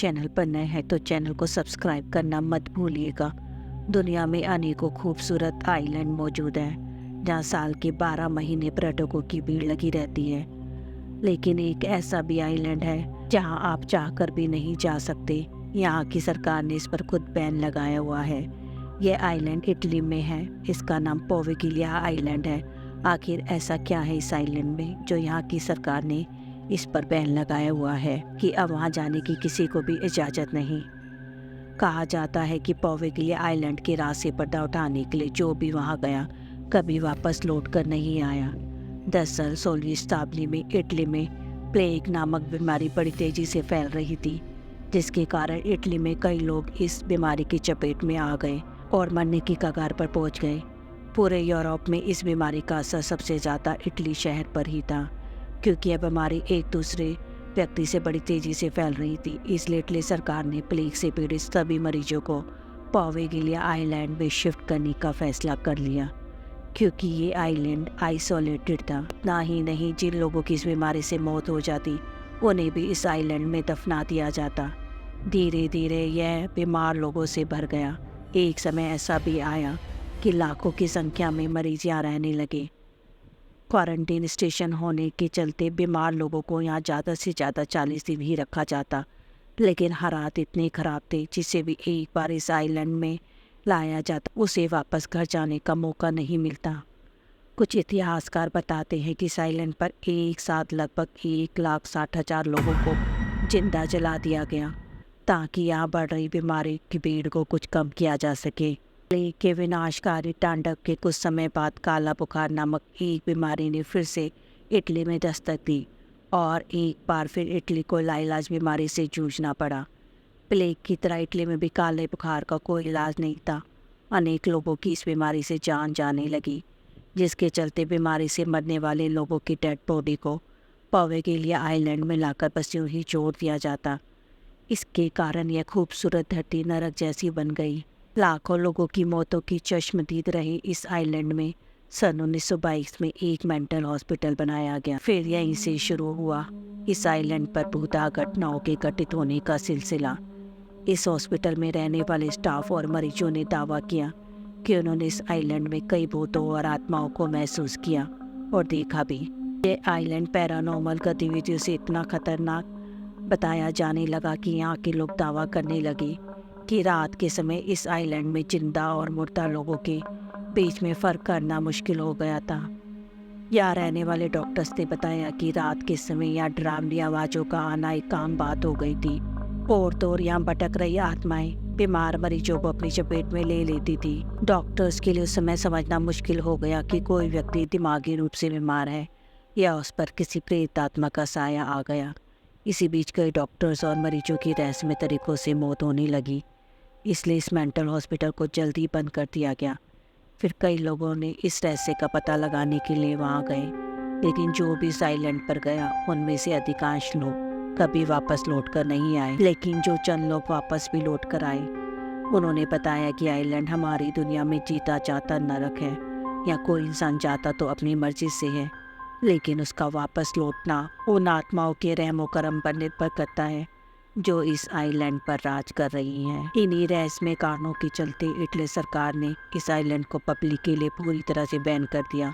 Channel पर नए हैं तो चैनल को सब्सक्राइब करना मत भूलिएगा। दुनिया में अनेकों खूबसूरत आइलैंड मौजूद हैं जहां साल के 12 महीने पर्यटकों की भीड़ लगी रहती है। लेकिन एक ऐसा भी आइलैंड है जहां आप चाहकर भी नहीं जा सकते। यहाँ की सरकार ने इस पर खुद बैन लगाया हुआ है। यह आइलैंड इटली में है। इसका नाम पोवेगिलिया आइलैंड है। आखिर ऐसा क्या है इस आइलैंड में जो यहाँ की सरकार ने इस पर बैन लगाया हुआ है कि अब वहाँ जाने की किसी को भी इजाज़त नहीं। कहा जाता है कि पोवेगिलिया आइलैंड के राज से पर्दा उठाने के लिए जो भी वहाँ गया कभी वापस लौट कर नहीं आया। दरअसल 16वीं शताब्दी में इटली में प्लेग नामक बीमारी बड़ी तेज़ी से फैल रही थी, जिसके कारण इटली में कई लोग इस बीमारी की चपेट में आ गए और मरने की कगार पर पहुंच गए। पूरे यूरोप में इस बीमारी का असर सबसे ज़्यादा इटली शहर पर ही था, क्योंकि यह बीमारी एक दूसरे व्यक्ति से बड़ी तेज़ी से फैल रही थी। इसलिए इटली सरकार ने प्लेग से पीड़ित सभी मरीजों को पोवेगिलिया आइलैंड में शिफ्ट करने का फैसला कर लिया, क्योंकि ये आइलैंड आइसोलेटेड था। ना ही नहीं, जिन लोगों की इस बीमारी से मौत हो जाती उन्हें भी इस आइलैंड में दफना दिया जाता। धीरे धीरे यह बीमार लोगों से भर गया। एक समय ऐसा भी आया कि लाखों की संख्या में मरीज यहाँ रहने लगे। क्वारंटीन स्टेशन होने के चलते बीमार लोगों को यहाँ ज़्यादा से ज़्यादा 40 दिन ही रखा जाता। लेकिन हालात इतने ख़राब थे, जिसे भी एक बार इस आइलैंड में लाया जाता उसे वापस घर जाने का मौका नहीं मिलता। कुछ इतिहासकार बताते हैं कि इस आइलैंड पर एक साथ लगभग 1,60,000 लोगों को जिंदा जला दिया गया, ताकि यहाँ बढ़ रही बीमारी की भीड़ को कुछ कम किया जा सके। प्लेग के विनाशकारी तांडव के कुछ समय बाद काला बुखार नामक एक बीमारी ने फिर से इटली में दस्तक दी और एक बार फिर इटली को लाइलाज बीमारी से जूझना पड़ा। प्लेग की तरह इटली में भी काले बुखार का कोई इलाज नहीं था। अनेक लोगों की इस बीमारी से जान जाने लगी, जिसके चलते बीमारी से मरने वाले लोगों की डेड बॉडी को पोवेगिलिया आइलैंड में लाकर बस यूं ही छोड़ दिया जाता। इसके कारण यह खूबसूरत धरती नरक जैसी बन गई। लाखों लोगों की मौतों की चश्मदीद रही इस आइलैंड में सन 1922 में एक मेंटल हॉस्पिटल बनाया गया। फिर यहीं से शुरू हुआ इस आइलैंड पर भूता घटनाओं के घटित होने का सिलसिला। इस हॉस्पिटल में रहने वाले स्टाफ और मरीजों ने दावा किया कि उन्होंने इस आइलैंड में कई भूतों और आत्माओं को महसूस किया और देखा भी। ये आइलैंड पैरानॉर्मल गतिविधियों से इतना खतरनाक बताया जाने लगा कि यहाँ के लोग दावा करने लगे कि रात के समय इस आइलैंड में जिंदा और मुर्दा लोगों के बीच में फ़र्क करना मुश्किल हो गया था। यहाँ रहने वाले डॉक्टर्स ने बताया कि रात के समय यहाँ डरावनी आवाज़ों का आना एक आम बात हो गई थी और तो और यहाँ भटक रही आत्माएं बीमार मरीजों को अपनी चपेट में ले लेती थी। डॉक्टर्स के लिए उस समय समझना मुश्किल हो गया कि कोई व्यक्ति दिमागी रूप से बीमार है या उस पर किसी प्रेत आत्मा का साया आ गया। इसी बीच कई डॉक्टर्स और मरीजों की रहस्यमय तरीक़ों से मौत होने लगी, इसलिए इस मेंटल हॉस्पिटल को जल्दी बंद कर दिया गया। फिर कई लोगों ने इस रहस्य का पता लगाने के लिए वहाँ गए, लेकिन जो भी इस आइलैंड पर गया उनमें से अधिकांश लोग कभी वापस लौट कर नहीं आए। लेकिन जो चंद लोग वापस भी लौट कर आए, उन्होंने बताया कि आइलैंड हमारी दुनिया में जीता जाता नरक है। या कोई इंसान जाता तो अपनी मर्जी से है, लेकिन उसका वापस लौटना उन आत्माओं के रहमो करम पर निर्भर करता है जो इस आइलैंड पर राज कर रही हैं। इन्हीं रहस्यमय कारणों के चलते इटली सरकार ने इस आइलैंड को पब्लिक के लिए पूरी तरह से बैन कर दिया।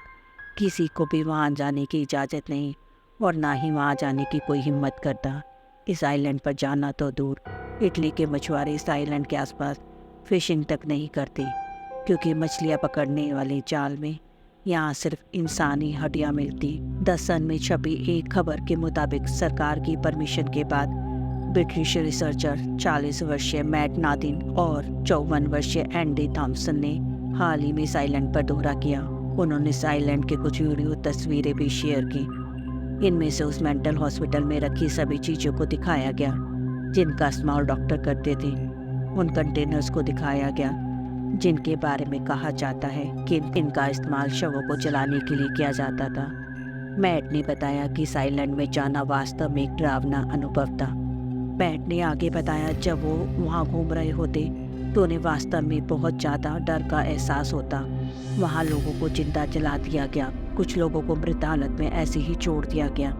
किसी को भी वहाँ जाने की इजाज़त नहीं और ना ही वहाँ जाने की कोई हिम्मत करता। इस आइलैंड पर जाना तो दूर, इटली के मछुआरे इस आइलैंड के आसपास फिशिंग तक नहीं करते, क्योंकि मछलियाँ पकड़ने वाले जाल में यहाँ सिर्फ इंसानी हड्डियाँ मिलती। द सन में छपी एक खबर के मुताबिक सरकार की परमिशन के बाद ब्रिटिश रिसर्चर 40 वर्षीय मैट नादिन और 54 वर्षीय एंडी थॉम्सन ने हाल ही में इस आइलैंड पर दौरा किया। उन्होंने इस आइलैंड के कुछ वीडियो तस्वीरें भी शेयर की। इनमें से उस मेंटल हॉस्पिटल में रखी सभी चीज़ों को दिखाया गया जिनका इस्तेमाल डॉक्टर करते थे। उन कंटेनर्स को दिखाया गया जिनके बारे में कहा जाता है कि इनका इस्तेमाल शवों को जलाने के लिए किया जाता था। मैट ने बताया कि इस आइलैंड में जाना वास्तव में एक डरावना अनुभव था। मैट ने आगे बताया, जब वो वहाँ घूम रहे होते तो उन्हें वास्तव में बहुत ज़्यादा डर का एहसास होता। वहाँ लोगों को जिंदा जला दिया गया, कुछ लोगों को मृत हालत में ऐसे ही छोड़ दिया गया।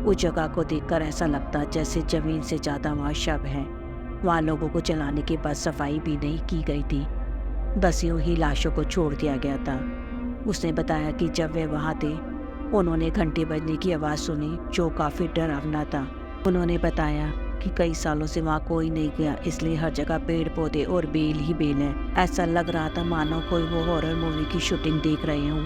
उस जगह को देखकर ऐसा लगता जैसे ज़मीन से ज़्यादा वहाँ शव हैं। वहाँ लोगों को जलाने के बाद सफाई भी नहीं की गई थी, बस यूं ही लाशों को छोड़ दिया गया था। उसने बताया कि जब वे वहाँ थे उन्होंने घंटे बजने की आवाज़ सुनी जो काफ़ी डरावना था। उन्होंने बताया कि कई सालों से वहाँ कोई नहीं गया, इसलिए हर जगह पेड़ पौधे और बेल ही बेल है। ऐसा लग रहा था मानो कोई वो हॉरर मूवी की शूटिंग देख रहे हों।